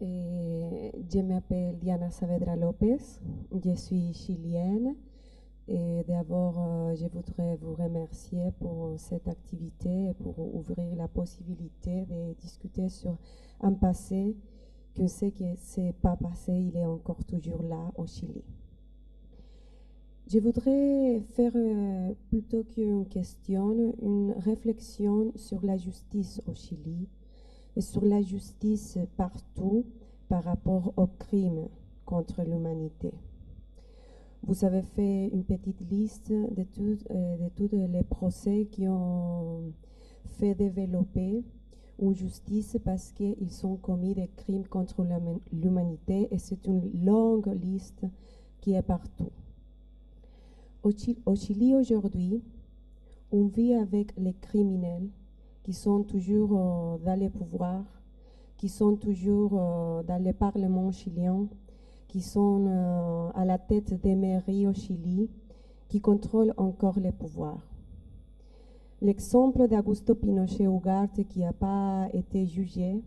Je m'appelle Diana Saavedra Lopez, je suis chilienne et d'abord je voudrais vous remercier pour cette activité et pour ouvrir la possibilité de discuter sur un passé qu'on sait que c'est pas passé, il est encore toujours là au Chili. Je voudrais faire plutôt qu'une question, une réflexion sur la justice au Chili et sur la justice partout par rapport aux crimes contre l'humanité. Vous avez fait une petite liste de tous les procès qui ont fait développer une justice parce qu'ils ont commis des crimes contre l'humanité et c'est une longue liste qui est partout. Au Chili aujourd'hui, on vit avec les criminels qui sont toujours dans les pouvoirs, qui sont toujours dans le Parlement chilien, qui sont à la tête des mairies au Chili, qui contrôlent encore les pouvoirs. L'exemple d'Augusto Pinochet Ugarte qui n'a pas été jugé,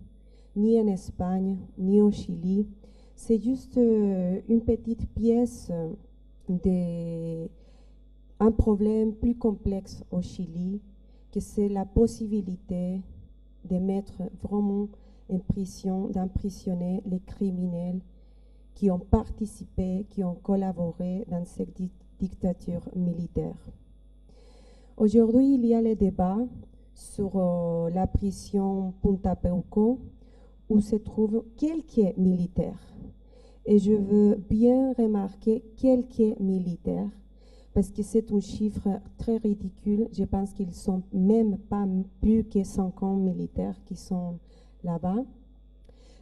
ni en Espagne, ni au Chili, c'est juste une petite pièce d'un problème plus complexe au Chili, que c'est la possibilité de mettre vraiment en prison, d'emprisonner les criminels qui ont participé, qui ont collaboré dans cette dictature militaire. Aujourd'hui, il y a le débat sur la prison Punta Peuco, où se trouvent quelques militaires. Et je veux bien remarquer quelques militaires, parce que c'est un chiffre très ridicule. Je pense qu'ils sont même pas plus que 50 militaires qui sont là-bas.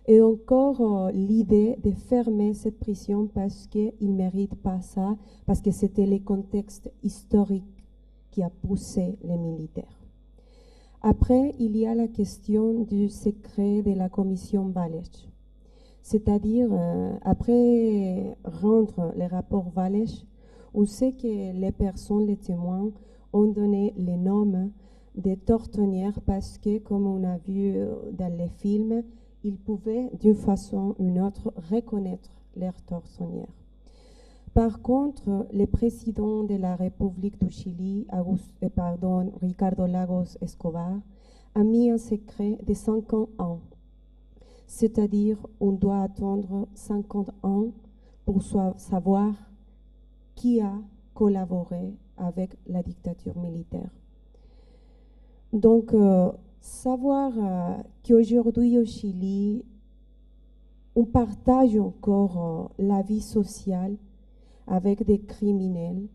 Et encore l'idée de fermer cette prison parce qu'ils ne méritent pas ça, parce que c'était le contexte historique qui a poussé les militaires. Après, il y a la question du secret de la commission Valech. C'est-à-dire, après rendre le rapport Valech, on sait que les personnes, les témoins, ont donné les noms des tortionnaires parce que, comme on a vu dans les films, ils pouvaient d'une façon ou d'une autre reconnaître leurs tortionnaires. Par contre, le président de la République du Chili, Ricardo Lagos Escobar, a mis un secret de 50 ans. C'est-à-dire, on doit attendre 50 ans pour savoir qui a collaboré avec la dictature militaire. Donc, savoir qu'aujourd'hui au Chili, on partage encore la vie sociale avec des criminels,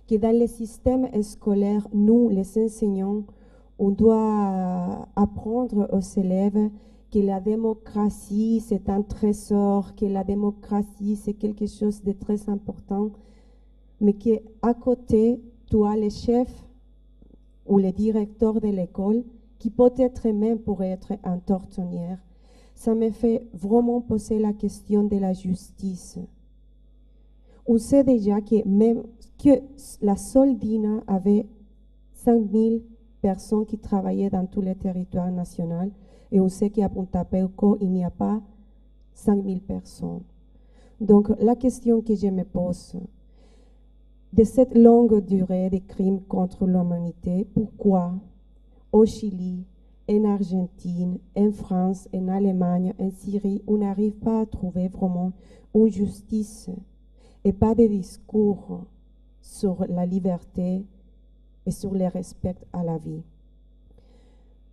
que dans le système scolaire, nous, les enseignants, on doit apprendre aux élèves que la démocratie, c'est un trésor, que la démocratie, c'est quelque chose de très important, mais qu'à côté, tu as le chef ou le directeur de l'école qui peut-être même pourrait être un tortionnaire. Ça me fait vraiment poser la question de la justice. On sait déjà que même que la Soldina avait 5000 personnes qui travaillaient dans tous les territoires nationaux et on sait qu'à Punta Peuco, il n'y a pas 5000 personnes. Donc la question que je me pose, de cette longue durée des crimes contre l'humanité, pourquoi au Chili, en Argentine, en France, en Allemagne, en Syrie, on n'arrive pas à trouver vraiment une justice et pas de discours sur la liberté et sur le respect à la vie.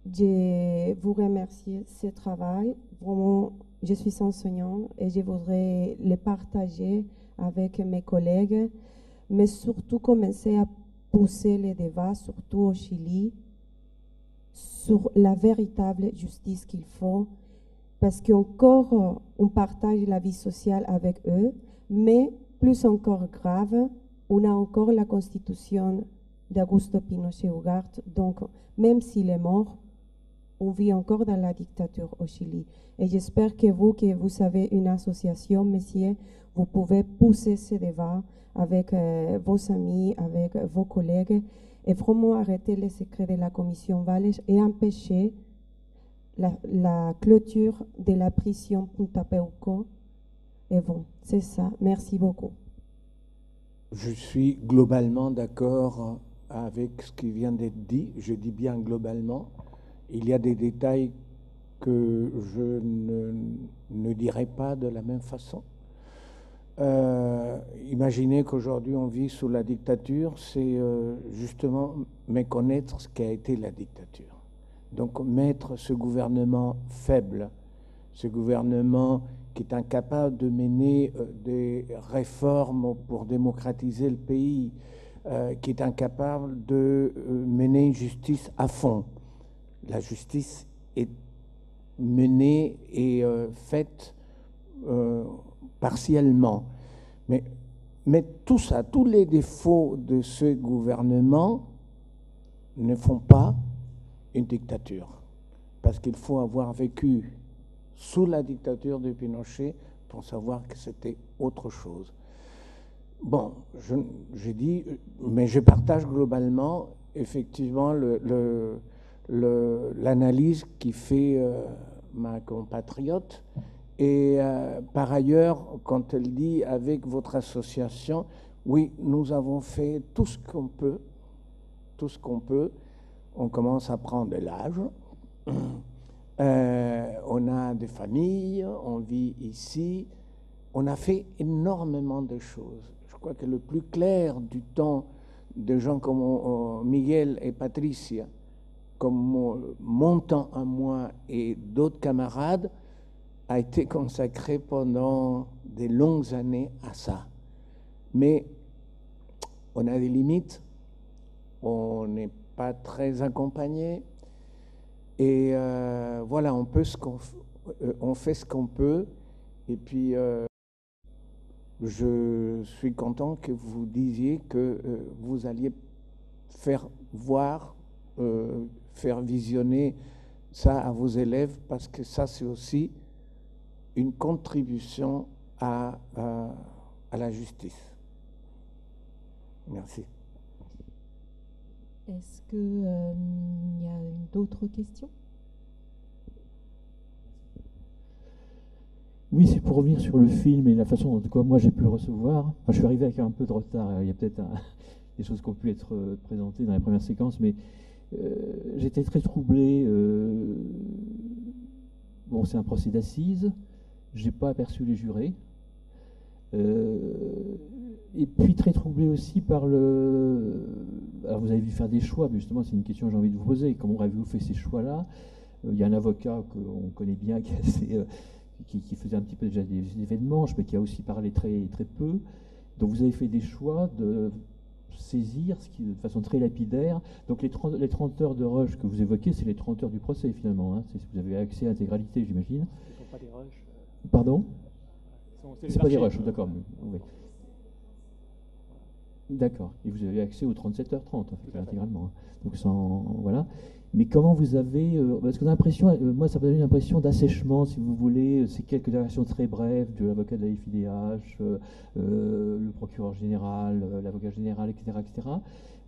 Je vous remercie de ce travail. Vraiment, je suis enseignante et je voudrais le partager avec mes collègues, mais surtout commencer à pousser les débats, surtout au Chili, sur la véritable justice qu'il faut, parce qu'encore on partage la vie sociale avec eux, mais plus encore grave, on a encore la constitution d'Augusto Pinochet Ugarte, donc même s'il est mort, on vit encore dans la dictature au Chili. Et j'espère que vous avez une association, messieurs, vous pouvez pousser ce débat avec vos amis, avec vos collègues, et vraiment arrêter les secrets de la commission Valech et empêcher la clôture de la prison Punta Peuco. Et bon, c'est ça. Merci beaucoup. Je suis globalement d'accord avec ce qui vient d'être dit. Je dis bien globalement. Il y a des détails que je ne dirai pas de la même façon. Imaginez qu'aujourd'hui on vit sous la dictature, c'est justement méconnaître ce qu'a été la dictature. Donc mettre ce gouvernement faible, ce gouvernement qui est incapable de mener des réformes pour démocratiser le pays, qui est incapable de mener une justice à fond. La justice est menée et faite partiellement. Mais tout ça, tous les défauts de ce gouvernement ne font pas une dictature. Parce qu'il faut avoir vécu sous la dictature de Pinochet pour savoir que c'était autre chose. Bon, j'ai dit, mais je partage globalement, effectivement, l'analyse qui fait ma compatriote. Et par ailleurs, quand elle dit avec votre association, oui, nous avons fait tout ce qu'on peut, tout ce qu'on peut. On commence à prendre de l'âge. On a des familles, on vit ici. On a fait énormément de choses. Je crois que le plus clair du temps de gens comme Miguel et Patricia, comme mon temps à moi et d'autres camarades, a été consacré pendant des longues années à ça. Mais on a des limites, on n'est pas très accompagné, et voilà, on fait ce qu'on peut, et puis je suis content que vous disiez que vous alliez faire voir, faire visionner ça à vos élèves, parce que ça c'est aussi une contribution à la justice. Merci. Est-ce qu'il y a d'autres questions? Oui, c'est pour revenir sur le film et la façon dont, en tout cas, moi j'ai pu le recevoir. Enfin, je suis arrivé avec un peu de retard. Il y a peut-être des choses qui ont pu être présentées dans les premières séquences, mais j'étais très troublé. Bon, c'est un procès d'assises. Je n'ai pas aperçu les jurés. Et puis très troublé aussi par le... Alors vous avez vu faire des choix, mais justement c'est une question que j'ai envie de vous poser. Comment avez-vous fait ces choix-là? Il y a un avocat qu'on connaît bien qui faisait un petit peu déjà des événements, mais qui a aussi parlé très, très peu. Donc vous avez fait des choix de saisir, de façon très lapidaire. Donc les 30 heures de rush que vous évoquez, c'est les 30 heures du procès finalement. Hein. Vous avez accès à l'intégralité, j'imagine. Ce ne sont pas des rushs. Pardon? C'est pas des rushs, d'accord. Oui. D'accord. Et vous avez accès aux 37h30, intégralement. Donc voilà. Mais comment vous avez... parce que l'impression, moi ça m'a donné l'impression d'assèchement, si vous voulez, ces quelques déclarations très brèves de l'avocat de la FIDH, le procureur général, l'avocat général, etc. etc.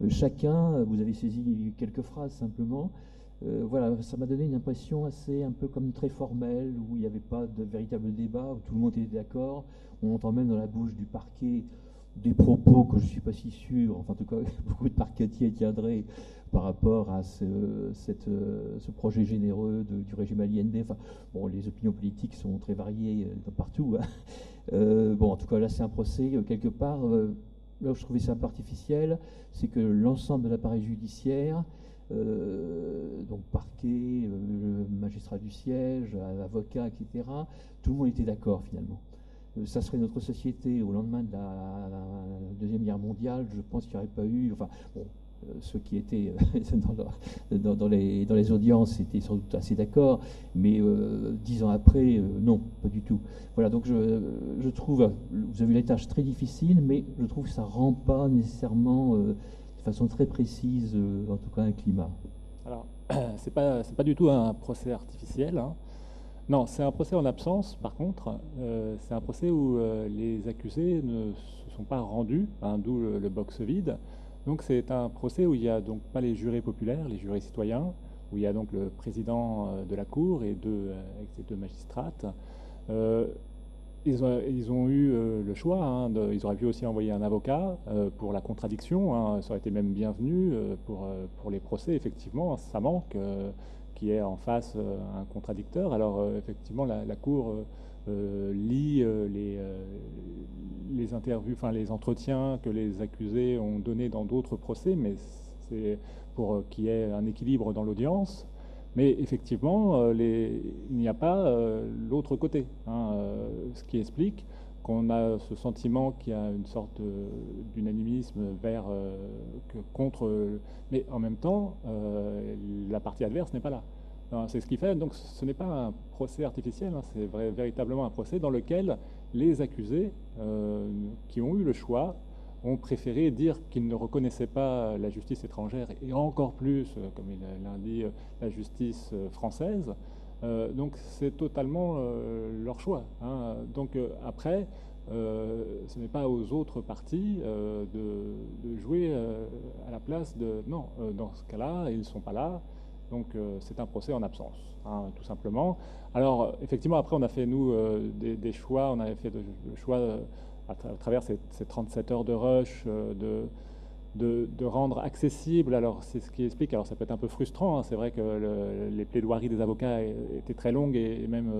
Chacun, vous avez saisi quelques phrases simplement. Voilà, ça m'a donné une impression assez un peu comme très formelle, où il n'y avait pas de véritable débat, où tout le monde était d'accord. On entend même dans la bouche du parquet des propos que je ne suis pas si sûr, enfin en tout cas beaucoup de parquetiers tiendraient par rapport à ce projet généreux du régime Allende. Enfin, bon, les opinions politiques sont très variées partout. Hein. Bon, en tout cas là c'est un procès quelque part, là où je trouvais ça un peu artificiel, c'est que l'ensemble de l'appareil judiciaire, donc parquet, magistrat du siège, avocat, etc., tout le monde était d'accord finalement. Ça serait notre société au lendemain de la Deuxième Guerre mondiale, je pense qu'il n'y aurait pas eu... Enfin, bon, ceux qui étaient dans les audiences étaient sans doute assez d'accord, mais 10 ans après, non, pas du tout. Voilà, donc je trouve, vous avez eu les tâches très difficiles, mais je trouve que ça ne rend pas nécessairement de façon très précise, en tout cas, un climat. Alors, c'est pas du tout un procès artificiel, hein. Non, c'est un procès en absence, par contre. C'est un procès où les accusés ne se sont pas rendus, hein, d'où le box vide. Donc c'est un procès où il n'y a donc pas les jurés populaires, les jurés citoyens, où il y a donc le président de la Cour et avec ses deux magistrates. Ils ont eu le choix, hein, ils auraient pu aussi envoyer un avocat pour la contradiction, hein, ça aurait été même bienvenu pour les procès, effectivement, ça manque qu'il y ait en face un contradicteur. Alors effectivement, la Cour lit les interviews, enfin les entretiens que les accusés ont donnés dans d'autres procès, mais c'est pour qu'il y ait un équilibre dans l'audience. Mais effectivement, il n'y a pas l'autre côté, hein, ce qui explique qu'on a ce sentiment qu'il y a une sorte d'unanimisme contre, mais en même temps, la partie adverse n'est pas là. C'est ce qui fait, donc ce n'est pas un procès artificiel, hein, c'est véritablement un procès dans lequel les accusés qui ont eu le choix ont préféré dire qu'ils ne reconnaissaient pas la justice étrangère et encore plus, comme il l'a dit, la justice française. Donc c'est totalement leur choix, hein. Donc après, ce n'est pas aux autres parties de jouer à la place de... Non, dans ce cas-là, ils ne sont pas là. Donc c'est un procès en absence, hein, tout simplement. Alors effectivement, après on a fait, nous, des choix. On avait fait le choix à travers ces 37 heures de rush, de rendre accessible. Alors c'est ce qui explique, alors ça peut être un peu frustrant, hein, c'est vrai que les plaidoiries des avocats étaient très longues et même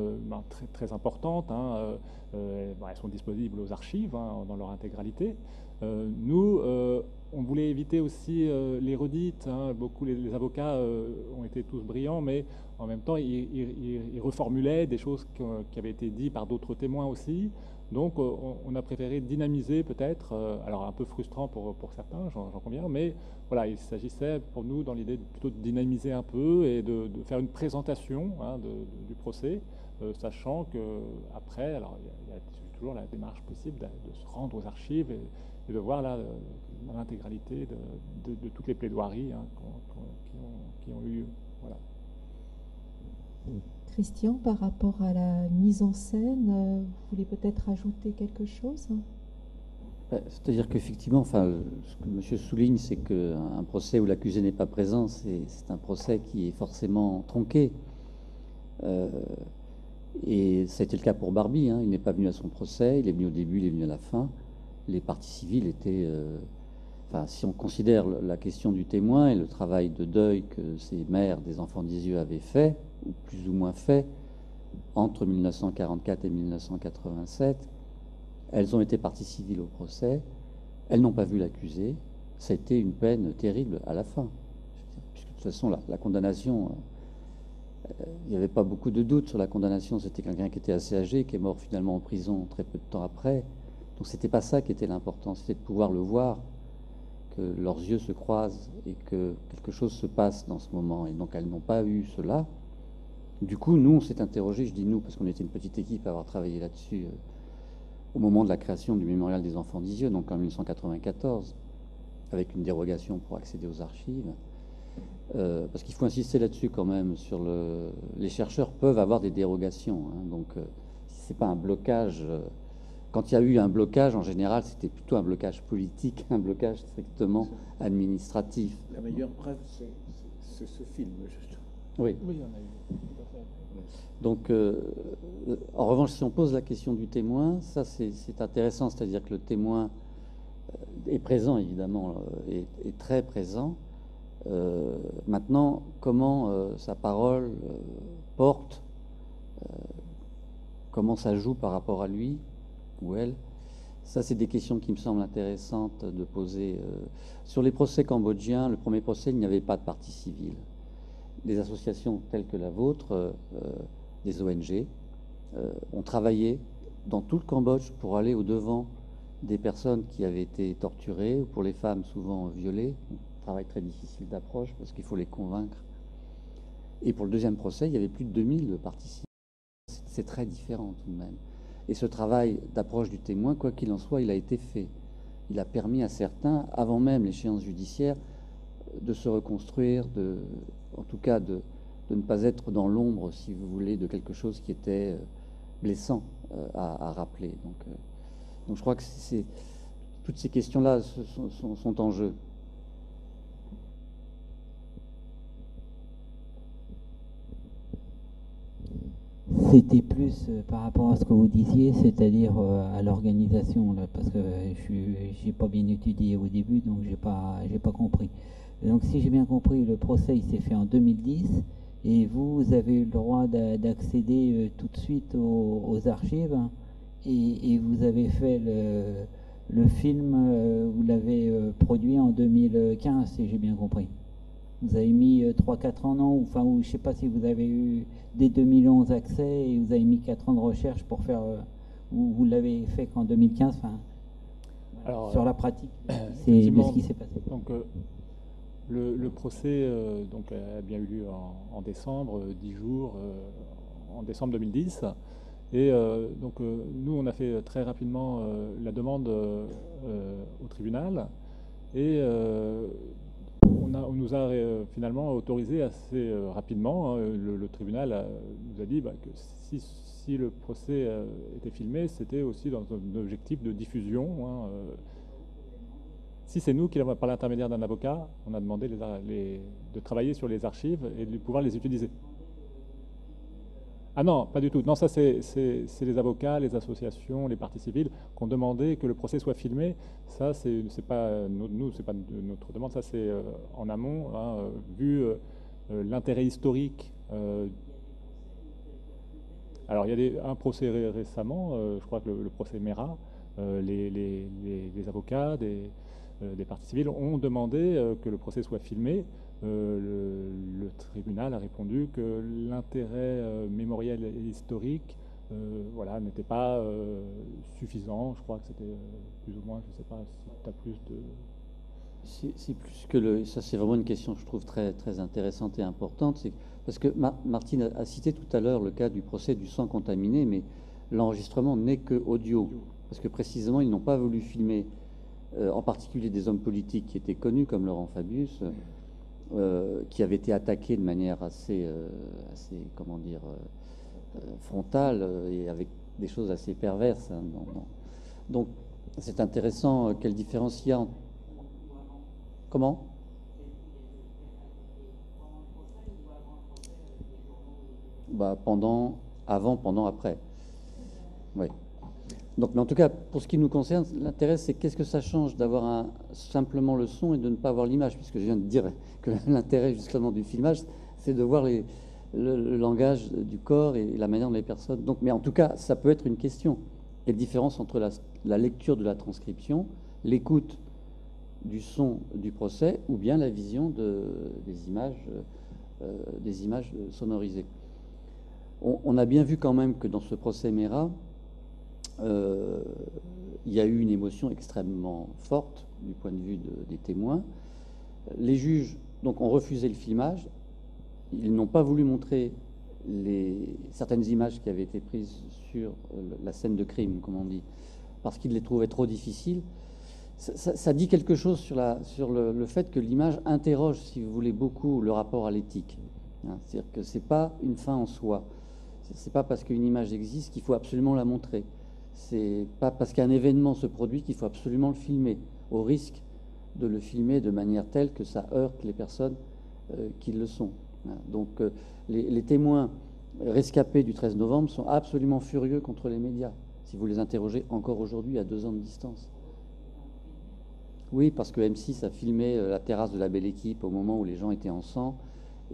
très, très importantes, hein, elles sont disponibles aux archives, hein, dans leur intégralité. Nous, on voulait éviter aussi les redites, hein. Beaucoup les avocats ont été tous brillants, mais en même temps ils reformulaient des choses qui avaient été dites par d'autres témoins aussi. Donc on a préféré dynamiser peut-être, alors un peu frustrant pour certains, j'en conviens, mais voilà, il s'agissait pour nous dans l'idée plutôt de dynamiser un peu et de faire une présentation, hein, du procès, sachant qu'après, alors il y a toujours la démarche possible de se rendre aux archives et de voir là l'intégralité de toutes les plaidoiries, hein, qui ont eu lieu. Voilà. Christian, par rapport à la mise en scène, vous voulez peut-être ajouter quelque chose? C'est-à-dire qu'effectivement, enfin, ce que monsieur souligne, c'est qu'un procès où l'accusé n'est pas présent, c'est un procès qui est forcément tronqué. Et ça a été le cas pour Barbie, hein. Il n'est pas venu à son procès, il est venu au début, il est venu à la fin. Les parties civiles étaient... Enfin, si on considère la question du témoin et le travail de deuil que ces mères des enfants d'Isieux avaient fait, ou plus ou moins fait, entre 1944 et 1987, elles ont été parties civiles au procès, elles n'ont pas vu l'accusé, ça a été une peine terrible à la fin. Puisque de toute façon, la condamnation, il n'y avait pas beaucoup de doutes sur la condamnation, c'était quelqu'un qui était assez âgé, qui est mort finalement en prison très peu de temps après. Donc c'était pas ça qui était l'important, c'était de pouvoir le voir, que leurs yeux se croisent et que quelque chose se passe dans ce moment. Et donc elles n'ont pas eu cela. Du coup, nous, on s'est interrogé, je dis nous, parce qu'on était une petite équipe à avoir travaillé là-dessus au moment de la création du mémorial des enfants d'Isieux, donc en 1994, avec une dérogation pour accéder aux archives. Parce qu'il faut insister là-dessus quand même, sur les chercheurs peuvent avoir des dérogations, hein, donc si c'est pas un blocage... Quand il y a eu un blocage, en général, c'était plutôt un blocage politique, un blocage strictement administratif. La meilleure preuve, c'est ce film, justement. Oui. Oui, on a eu. Donc, en revanche, si on pose la question du témoin, ça c'est intéressant, c'est-à-dire que le témoin est présent, évidemment, est très présent. Maintenant, comment sa parole porte, comment ça joue par rapport à lui ou elle, ça c'est des questions qui me semblent intéressantes de poser. Sur les procès cambodgiens, le premier procès, il n'y avait pas de partie civile. Les associations telles que la vôtre, des ONG, ont travaillé dans tout le Cambodge pour aller au-devant des personnes qui avaient été torturées, ou pour les femmes souvent violées. Un travail très difficile d'approche parce qu'il faut les convaincre. Et pour le deuxième procès, il y avait plus de 2000 parties civiles. C'est très différent tout de même. Et ce travail d'approche du témoin, quoi qu'il en soit, il a été fait. Il a permis à certains, avant même l'échéance judiciaire, de se reconstruire, en tout cas de ne pas être dans l'ombre, si vous voulez, de quelque chose qui était blessant à rappeler. Donc je crois que toutes ces questions-là sont en jeu. C'était plus par rapport à ce que vous disiez, c'est-à-dire à l'organisation, là, parce que j'ai pas bien étudié au début, donc j'ai pas compris. Donc si j'ai bien compris, le procès il s'est fait en 2010 et vous avez eu le droit d'accéder tout de suite aux archives et vous avez fait le film, vous l'avez produit en 2015, si j'ai bien compris. Vous avez mis 3-4 ans, non? Enfin, ou je sais pas si vous avez eu dès 2011 accès et vous avez mis 4 ans de recherche pour faire. Ou vous l'avez fait qu'en 2015, enfin, Alors, sur la pratique de effectivement, ce qui s'est passé. Donc, le procès donc, a bien eu lieu en décembre, 10 jours, en décembre 2010. Et donc, nous, on a fait très rapidement la demande au tribunal. Et on nous a finalement autorisé assez rapidement. Le tribunal nous a dit que si le procès était filmé, c'était aussi dans un objectif de diffusion. Si c'est nous qui, par l'intermédiaire d'un avocat, on a demandé de travailler sur les archives et de pouvoir les utiliser. Ah non, pas du tout. Non, ça c'est les avocats, les associations, les parties civiles qui ont demandé que le procès soit filmé. Ça, c'est pas nous, c'est pas notre demande. Ça c'est en amont, vu l'intérêt historique. Alors il y a un procès récemment, je crois que le procès Mera, les avocats des parties civiles ont demandé que le procès soit filmé. Le tribunal a répondu que l'intérêt mémoriel et historique n'était pas suffisant. Je crois que c'était plus ou moins, je ne sais pas si tu as plus de... C'est plus que ça, c'est vraiment une question que je trouve très, très intéressante et importante. Parce que Martine a cité tout à l'heure le cas du procès du sang contaminé, mais l'enregistrement n'est que audio. Parce que précisément, ils n'ont pas voulu filmer, en particulier des hommes politiques qui étaient connus comme Laurent Fabius, qui avait été attaqué de manière assez comment dire, frontale et avec des choses assez perverses. Donc, c'est intéressant. Quelle différence il y a entre... Comment ? Pendant, avant, pendant, après. Oui. Donc, mais en tout cas, pour ce qui nous concerne, l'intérêt, c'est qu'est-ce que ça change d'avoir simplement le son et de ne pas avoir l'image, puisque je viens de dire que l'intérêt justement du filmage, c'est de voir le langage du corps et la manière dont les personnes... Donc, mais en tout cas, ça peut être une question. Quelle différence entre la lecture de la transcription, l'écoute du son du procès, ou bien la vision des images sonorisées. On a bien vu quand même que dans ce procès Mera, il y a eu une émotion extrêmement forte du point de vue des témoins. Les juges donc ont refusé le filmage. Ils n'ont pas voulu montrer certaines images qui avaient été prises sur la scène de crime, comme on dit, parce qu'ils les trouvaient trop difficiles. Ça dit quelque chose sur le fait que l'image interroge, si vous voulez, beaucoup le rapport à l'éthique. C'est-à-dire que c'est pas une fin en soi. C'est pas parce qu'une image existe qu'il faut absolument la montrer. C'est pas parce qu'un événement se produit qu'il faut absolument le filmer, au risque de le filmer de manière telle que ça heurte les personnes qui le sont. Donc les témoins rescapés du 13 novembre sont absolument furieux contre les médias, si vous les interrogez encore aujourd'hui à 2 ans de distance. Oui, parce que M6 a filmé la terrasse de la Belle Équipe au moment où les gens étaient en sang.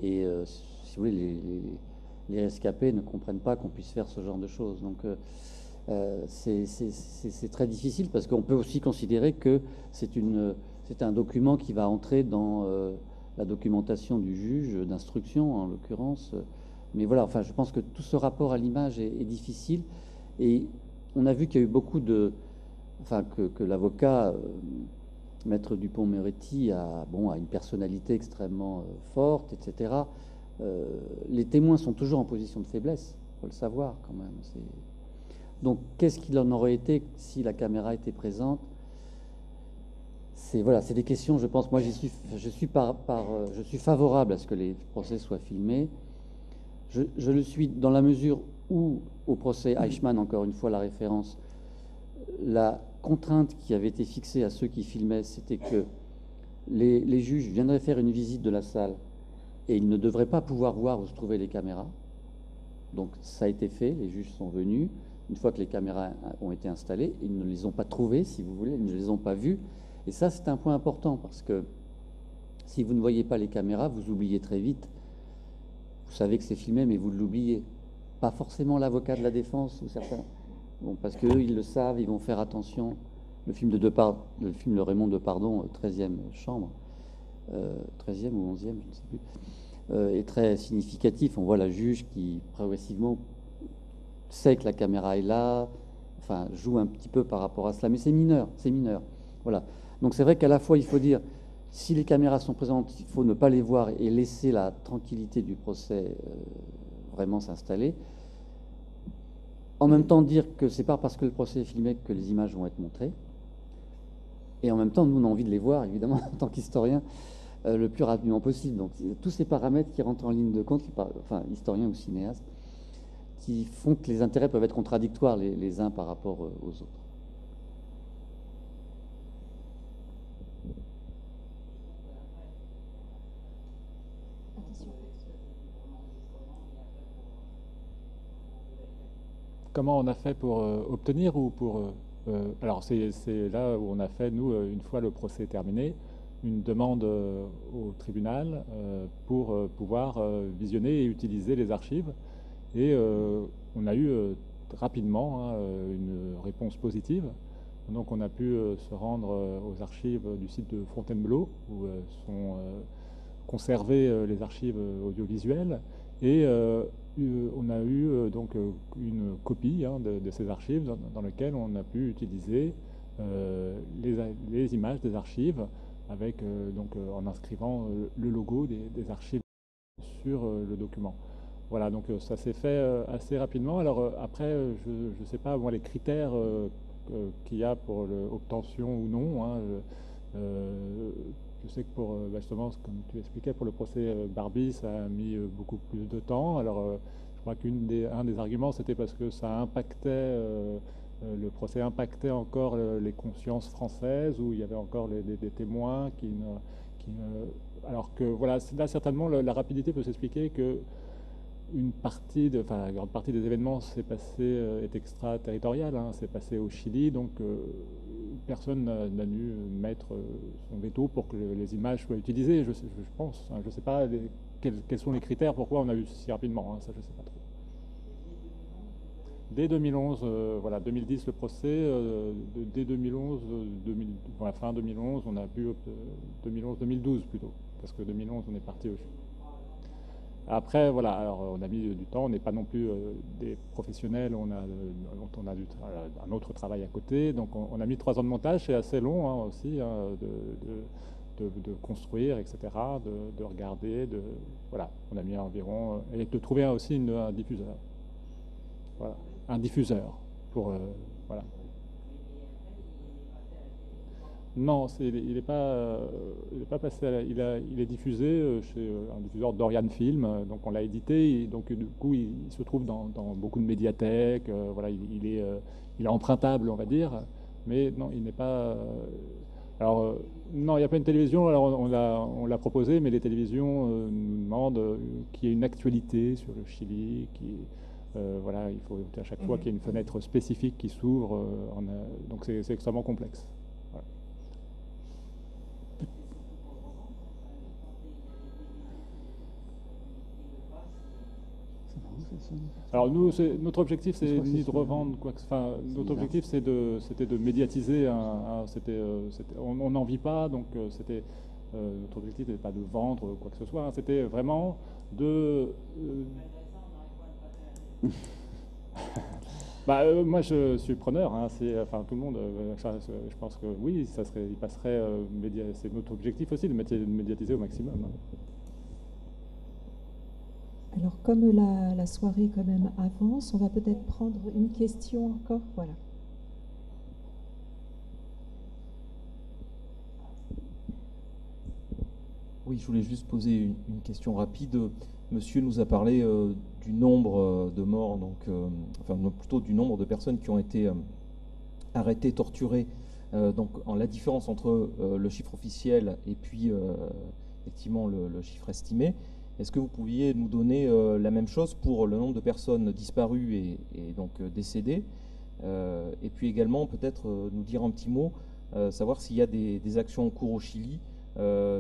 Et si vous voulez, les rescapés ne comprennent pas qu'on puisse faire ce genre de choses. Donc c'est très difficile parce qu'on peut aussi considérer que c'est un document qui va entrer dans la documentation du juge d'instruction, en l'occurrence. Mais voilà, enfin, je pense que tout ce rapport à l'image est difficile. Et on a vu qu'il y a eu beaucoup de... Enfin, que l'avocat... Maître Dupond-Moretti a une personnalité extrêmement forte, etc. Les témoins sont toujours en position de faiblesse, il faut le savoir quand même. Donc, qu'est-ce qu'il en aurait été si la caméra était présente? C'est des questions, je pense. Moi, je suis favorable à ce que les procès soient filmés. Je le suis dans la mesure où, au procès Eichmann, encore une fois la référence, la contrainte qui avait été fixée à ceux qui filmaient, c'était que les juges viendraient faire une visite de la salle et ils ne devraient pas pouvoir voir où se trouvaient les caméras. Donc ça a été fait, les juges sont venus. Une fois que les caméras ont été installées, ils ne les ont pas trouvées, si vous voulez, ils ne les ont pas vues. Et ça, c'est un point important, parce que si vous ne voyez pas les caméras, vous oubliez très vite. Vous savez que c'est filmé, mais vous l'oubliez. Pas forcément l'avocat de la défense ou certains. Bon, parce qu'eux, ils le savent, ils vont faire attention. Le film de Raymond Depardon, 13e chambre, 13e ou 11e, je ne sais plus, est très significatif. On voit la juge qui, progressivement, sait que la caméra est là, enfin, joue un petit peu par rapport à cela, mais c'est mineur, c'est mineur. Voilà. Donc c'est vrai qu'à la fois, il faut dire, si les caméras sont présentes, il faut ne pas les voir et laisser la tranquillité du procès vraiment s'installer. En même temps, dire que c'est pas parce que le procès est filmé que les images vont être montrées. Et en même temps, nous, on a envie de les voir, évidemment, en tant qu'historien, le plus rapidement possible. Donc, tous ces paramètres qui rentrent en ligne de compte, enfin, historien ou cinéaste, qui font que les intérêts peuvent être contradictoires les uns par rapport aux autres. Comment on a fait pour obtenir ou pour... alors c'est là où on a fait, nous, une fois le procès terminé, une demande au tribunal pour pouvoir visionner et utiliser les archives. Et on a eu rapidement une réponse positive. Donc on a pu se rendre aux archives du site de Fontainebleau, où sont conservées les archives audiovisuelles. Et on a eu donc une copie de ces archives dans lesquelles on a pu utiliser les images des archives avec, en inscrivant le logo des archives sur le document. Voilà, donc ça s'est fait assez rapidement. Alors après, je ne sais pas, moi, les critères qu'il y a pour l'obtention ou non. Je sais que pour, justement, comme tu expliquais, pour le procès Barbie, ça a mis beaucoup plus de temps. Alors, je crois qu'un des arguments, c'était parce que ça impactait, le procès impactait encore les consciences françaises, où il y avait encore des témoins alors que, voilà, là, certainement, la rapidité peut s'expliquer que la grande partie des événements est extraterritoriale, c'est passé au Chili, donc personne n'a dû mettre son veto pour que les images soient utilisées, je pense. Je ne sais pas quels sont les critères, pourquoi on a eu si rapidement, ça je ne sais pas trop. Dès 2011, voilà, 2010 le procès, dès 2011, fin 2011, on a pu, 2011-2012 plutôt, parce que 2011 on est parti au Chili. Après, voilà, alors on a mis du temps, on n'est pas non plus des professionnels, on a un autre travail à côté, donc on a mis 3 ans de montage, c'est assez long aussi, de construire, etc., de regarder, voilà, on a mis environ, et de trouver aussi un diffuseur, voilà, un diffuseur pour, voilà. Non, il n'est pas passé il est diffusé chez un diffuseur d'Oriane Film, donc on l'a édité, et donc du coup il se trouve dans beaucoup de médiathèques, voilà, il est empruntable, on va dire, mais non, il n'est pas... alors, non, il n'y a pas une télévision, alors on l'a proposé, mais les télévisions nous demandent qu'il y ait une actualité sur le Chili, voilà, il faut à chaque fois qu'il y ait une fenêtre spécifique qui s'ouvre, donc c'est extrêmement complexe. Voilà. Alors nous, notre objectif, c'est ni de revendre quoi que, enfin, notre objectif, c'était de médiatiser. On n'en vit pas, donc notre objectif n'était pas de vendre quoi que ce soit. C'était vraiment de. Moi, je suis preneur. Enfin, tout le monde. Je pense que oui, il passerait. C'est notre objectif aussi de médiatiser au maximum. Alors, comme la soirée quand même avance, on va peut-être prendre une question encore. Voilà. Oui, je voulais juste poser une question rapide. Monsieur nous a parlé du nombre de morts, enfin plutôt du nombre de personnes qui ont été arrêtées, torturées. Donc, la différence entre le chiffre officiel et puis effectivement le chiffre estimé. Est-ce que vous pouviez nous donner la même chose pour le nombre de personnes disparues et donc décédées, et puis également peut-être nous dire un petit mot, savoir s'il y a des actions en cours au Chili,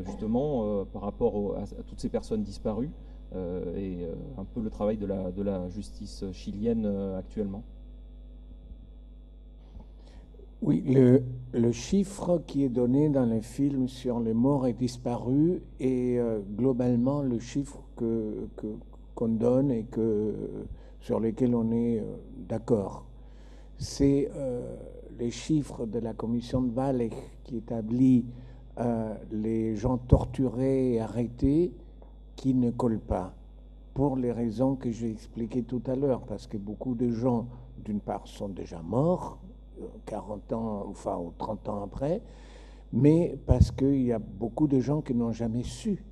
justement par rapport à toutes ces personnes disparues, et un peu le travail de la justice chilienne actuellement. Oui, le chiffre qui est donné dans le film sur les morts et disparus est globalement le chiffre qu'on donne et sur lequel on est d'accord. C'est les chiffres de la commission de Valle qui établit les gens torturés et arrêtés qui ne collent pas, pour les raisons que j'ai expliquées tout à l'heure, parce que beaucoup de gens, d'une part, sont déjà morts, 40 ans, enfin, ou 30 ans après, mais parce qu'il y a beaucoup de gens qui n'ont jamais su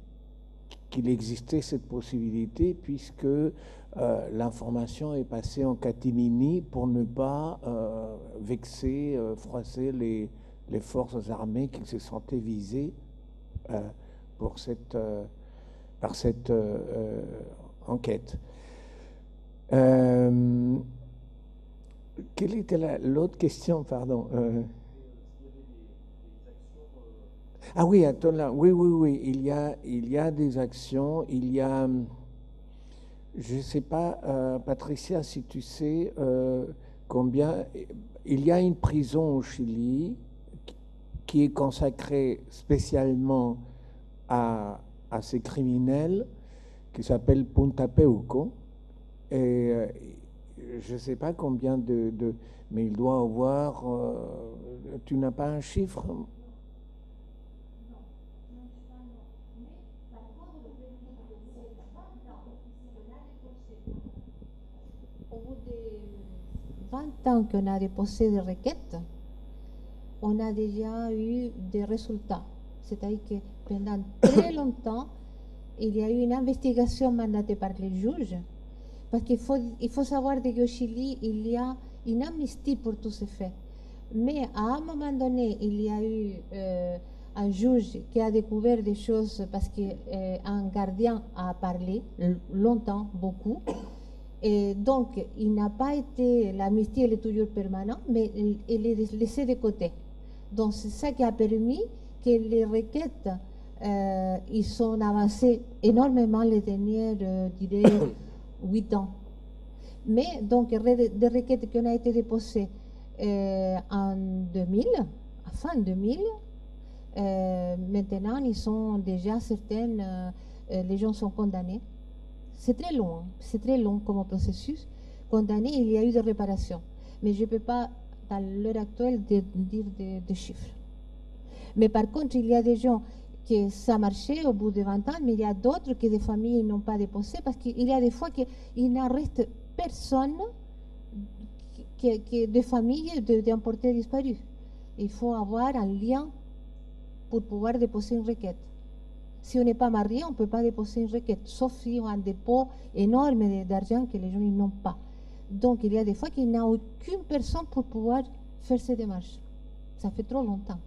qu'il existait cette possibilité, puisque l'information est passée en catimini pour ne pas vexer, froisser les forces armées qui se sentaient visées par cette enquête. Quelle était l'autre question, pardon Ah oui, attends là. Oui. Il y a des actions. Il y a, je ne sais pas, Patricia, si tu sais combien. Il y a une prison au Chili qui est consacrée spécialement à ces criminels, qui s'appelle Punta Peuco. Et je ne sais pas combien mais il doit avoir... tu n'as pas un chiffre? Au bout de 20 ans qu'on a déposé des requêtes, on a déjà eu des résultats. C'est-à-dire que pendant très longtemps, il y a eu une investigation mandatée par les juges. Parce qu'il faut savoir qu'au Chili, il y a une amnistie pour tous ces faits. Mais à un moment donné, il y a eu un juge qui a découvert des choses parce qu'un gardien a parlé longtemps, beaucoup. Et donc, il n'a pas été, l'amnistie elle est toujours permanente, mais elle est laissée de côté. Donc, c'est ça qui a permis que les requêtes, ils sont avancées énormément les dernières, je dirais, 8 ans. Mais donc, des requêtes qui ont été déposées en 2000, à fin 2000, maintenant, ils sont déjà certaines, les gens sont condamnés. C'est très long comme processus. Condamné, il y a eu des réparations. Mais je ne peux pas, dans l'heure actuelle, dire des chiffres. Mais par contre, il y a des gens que ça marchait au bout de 20 ans, mais il y a d'autres que des familles n'ont pas déposé, parce qu'il y a des fois qu'il n'en reste personne de famille d'un porté disparu. Il faut avoir un lien pour pouvoir déposer une requête. Si on n'est pas marié, on ne peut pas déposer une requête, sauf si on a un dépôt énorme d'argent que les gens n'ont pas. Donc, il y a des fois qu'il n'y a aucune personne pour pouvoir faire ces démarches. Ça fait trop longtemps.